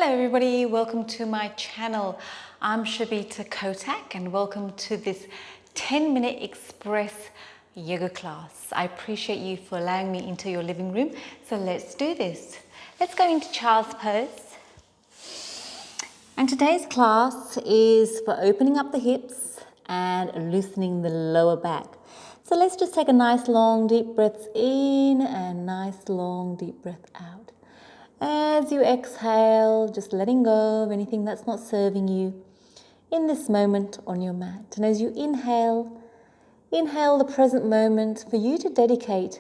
Hello everybody, welcome to my channel. I'm Shavita Kotak and welcome to this 10-minute express yoga class. I appreciate you for allowing me into your living room. So let's do this. Let's go into child's pose. And today's class is for opening up the hips and loosening the lower back. So let's just take a nice long deep breath in and nice long deep breath out. As you exhale, just letting go of anything that's not serving you in this moment on your mat. And as you inhale the present moment for you to dedicate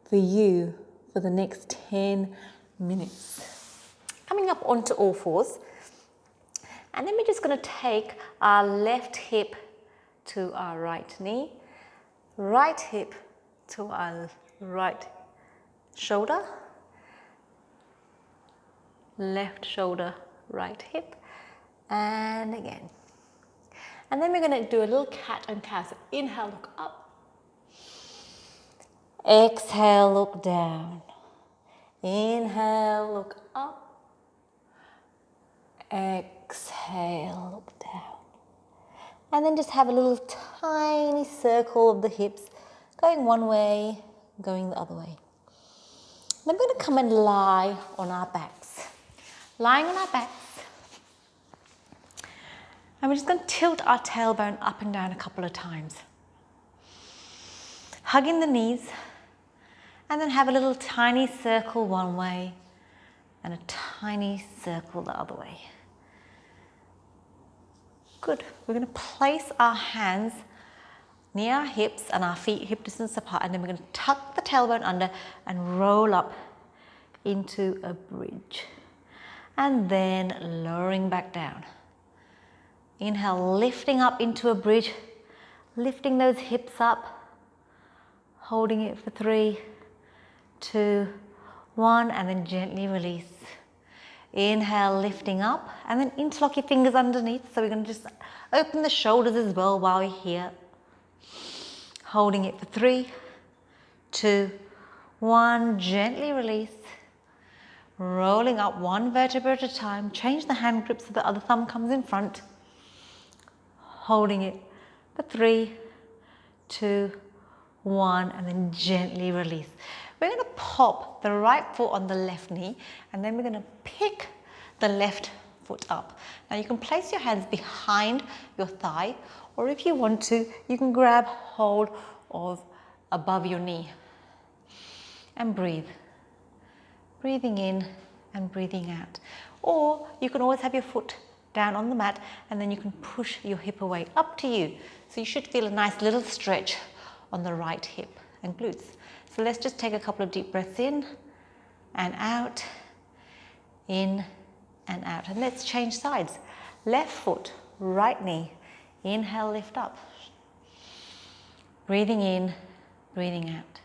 for you for the next 10 minutes. Coming up onto all fours. And then we're just going to take our left hip to our right knee, right hip to our right shoulder, left shoulder, right hip, and again. And then we're going to do a little cat and cow. So inhale, look up. Exhale, look down. Inhale, look up. Exhale, look down. And then just have a little tiny circle of the hips going one way, going the other way. Then we're going to come and lie on our backs. Lying on our backs, and we're just going to tilt our tailbone up and down a couple of times. Hugging the knees, and then have a little tiny circle one way and a tiny circle the other way. Good. We're going to place our hands near our hips and our feet hip distance apart, and then we're going to tuck the tailbone under and roll up into a bridge. And then lowering back down. Inhale, lifting up into a bridge, lifting those hips up, holding it for 3, 2, 1, and then gently release. Inhale, lifting up, and then interlock your fingers underneath. So we're going to just open the shoulders as well while we're here. Holding it for 3, 2, 1, gently release. Rolling up one vertebra at a time. Change the hand grip so the other thumb comes in front. Holding it for 3, 2, 1, and then gently release. We're going to pop the right foot on the left knee, and then we're going to pick the left foot up. Now you can place your hands behind your thigh, or if you want to, you can grab hold of above your knee. And breathe. Breathing in and breathing out. Or you can always have your foot down on the mat and then you can push your hip away, up to you. So you should feel a nice little stretch on the right hip and glutes. So let's just take a couple of deep breaths in and out, in and out. And let's change sides. Left foot, right knee. Inhale, lift up. Breathing in, breathing out.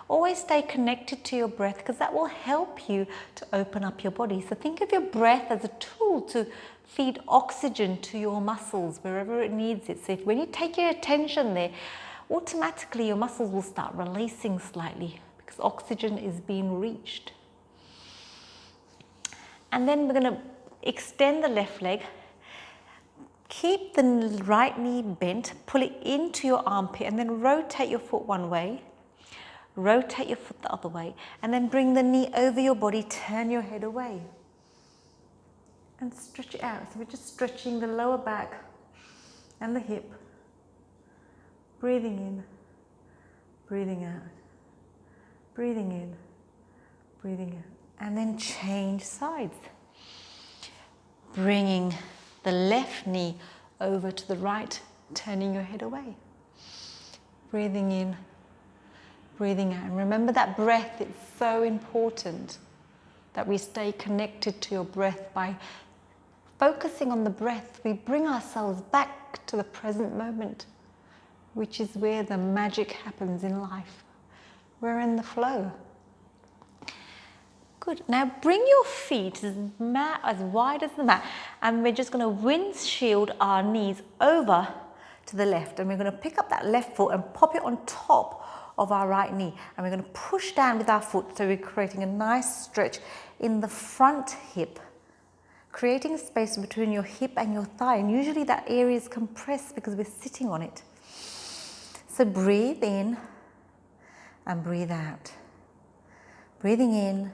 Always stay connected to your breath because that will help you to open up your body. So think of your breath as a tool to feed oxygen to your muscles wherever it needs it. So when you take your attention there, automatically your muscles will start releasing slightly because oxygen is being reached. And then we're going to extend the left leg. Keep the right knee bent, pull it into your armpit and then rotate your foot one way. Rotate your foot the other way and then bring the knee over your body, turn your head away and stretch it out. So we're just stretching the lower back and the hip. Breathing in, breathing out, breathing in, breathing out, and then change sides. Bringing the left knee over to the right, turning your head away. Breathing in, breathing out. And remember that breath, it's so important that we stay connected to your breath. By focusing on the breath, we bring ourselves back to the present moment, which is where the magic happens in life. We're in the flow. Good. Now bring your feet as wide as the mat, and we're just going to windshield our knees over to the left, and we're going to pick up that left foot and pop it on top of our right knee, and we're going to push down with our foot, so we're creating a nice stretch in the front hip creating space between your hip and your thigh, and usually that area is compressed because we're sitting on it. So breathe in and breathe out. Breathing in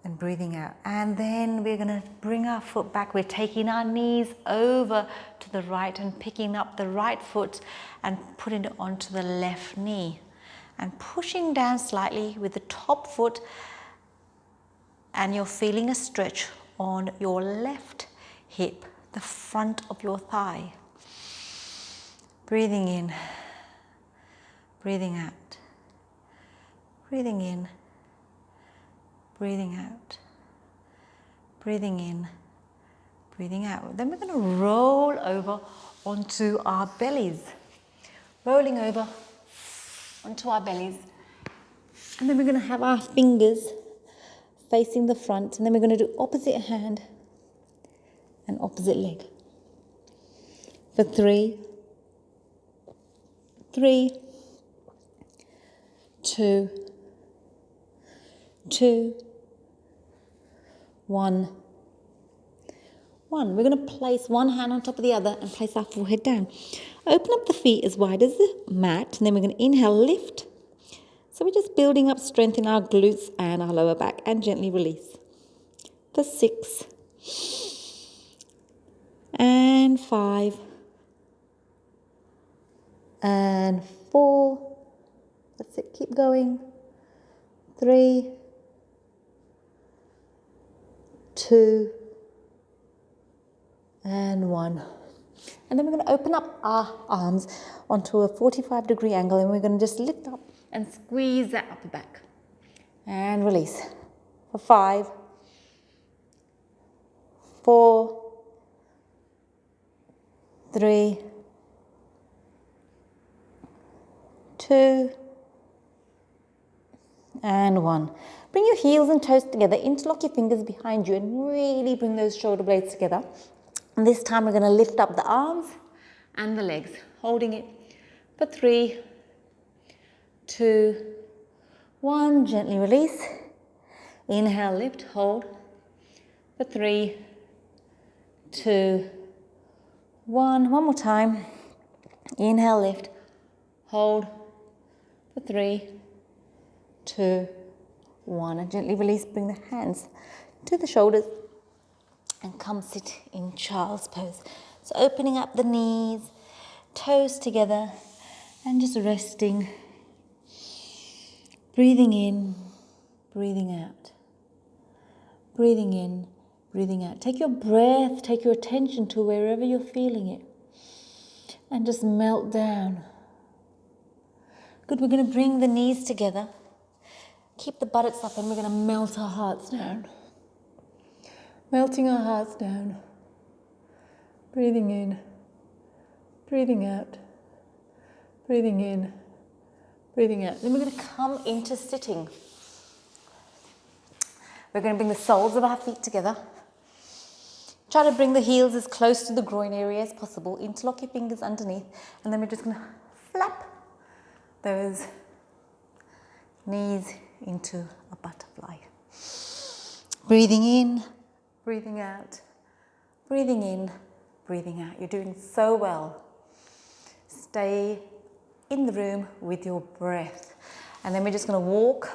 and breathing out. And then we're going to bring our foot back. We're taking our knees over to the right and picking up the right foot and putting it onto the left knee. And pushing down slightly with the top foot, and you're feeling a stretch on your left hip, the front of your thigh. Breathing in, breathing out, breathing in, breathing out, breathing in, breathing out. Then we're going to roll over onto our bellies. Rolling over onto our bellies. And then we're going to have our fingers facing the front. And then we're going to do opposite hand and opposite leg. For 3, 3, 2, 2, 1, 1. We're going to place one hand on top of the other and place our forehead down. Open up the feet as wide as the mat, and then we're going to inhale, lift. So we're just building up strength in our glutes and our lower back, and gently release. For 6, and 5, and 4. That's it, keep going. 3, 2, and 1. And then we're going to open up our arms onto a 45-degree angle, and we're going to just lift up and squeeze that upper back. And release. For 5, 4, 3, 2, and 1. Bring your heels and toes together, interlock your fingers behind you, and really bring those shoulder blades together. And this time we're going to lift up the arms and the legs, holding it for 3, 2, 1. Gently release. Inhale, lift, hold for 3, 2, 1. One more time. Inhale, lift, hold for 3, 2, 1. And gently release. Bring the hands to the shoulders and come sit in child's pose. So opening up the knees, toes together, and just resting. Breathing in, breathing out. Breathing in, breathing out. Take your breath, take your attention to wherever you're feeling it. And just melt down. Good, we're going to bring the knees together. Keep the buttocks up, and we're going to melt our hearts down. Melting our hearts down. Breathing in, breathing out. Breathing in, breathing out. Then we're going to come into sitting. We're going to bring the soles of our feet together. Try to bring the heels as close to the groin area as possible. Interlock your fingers underneath. And then we're just going to flap those knees into a butterfly. Breathing in, breathing out. Breathing in, breathing out. You're doing so well. Stay in the room with your breath. And then we're just going to walk.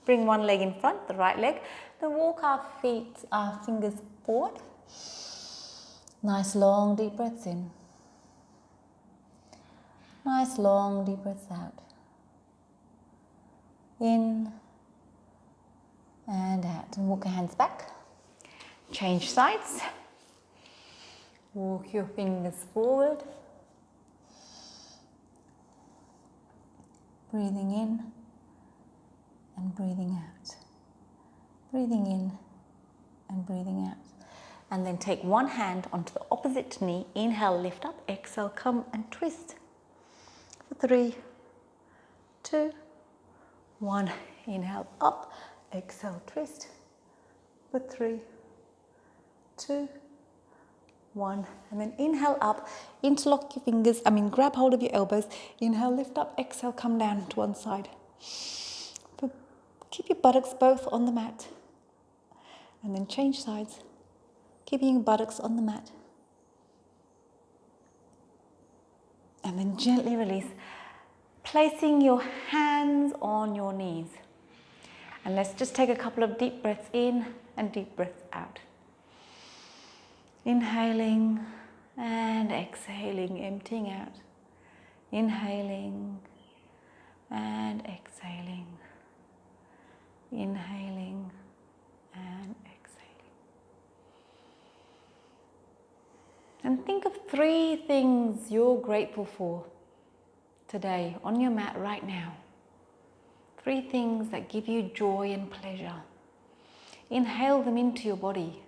Bring one leg in front, the right leg. Then walk our fingers forward. Nice long deep breaths in. Nice long deep breaths out. In and out. And walk your hands back. Change sides. Walk your fingers forward. Breathing in and breathing out. Breathing in and breathing out. And then take one hand onto the opposite knee. Inhale, lift up. Exhale, come and twist. For 3, 2, 1. Inhale, up. Exhale, twist. For 3, 2, 1. And then inhale up. Interlock your fingers. Grab hold of your elbows. Inhale, lift up. Exhale, come down to one side. Keep your buttocks both on the mat. And then change sides. keeping your buttocks on the mat. And then gently release, placing your hands on your knees. And let's just take a couple of deep breaths in and deep breaths out. Inhaling and exhaling, emptying out. Inhaling and exhaling. Inhaling and exhaling. And think of 3 things you're grateful for today on your mat right now. 3 things that give you joy and pleasure. Inhale them into your body.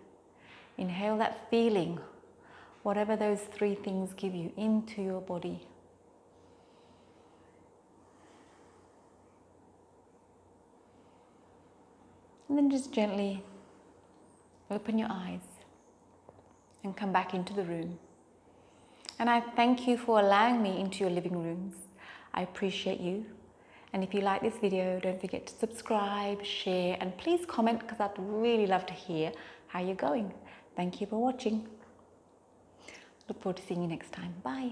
Inhale that feeling, whatever those 3 things give you, into your body. And then just gently open your eyes and come back into the room. And I thank you for allowing me into your living rooms. I appreciate you. And if you like this video, don't forget to subscribe, share, and please comment, because I'd really love to hear how you're going. Thank you for watching. Look forward to seeing you next time. Bye.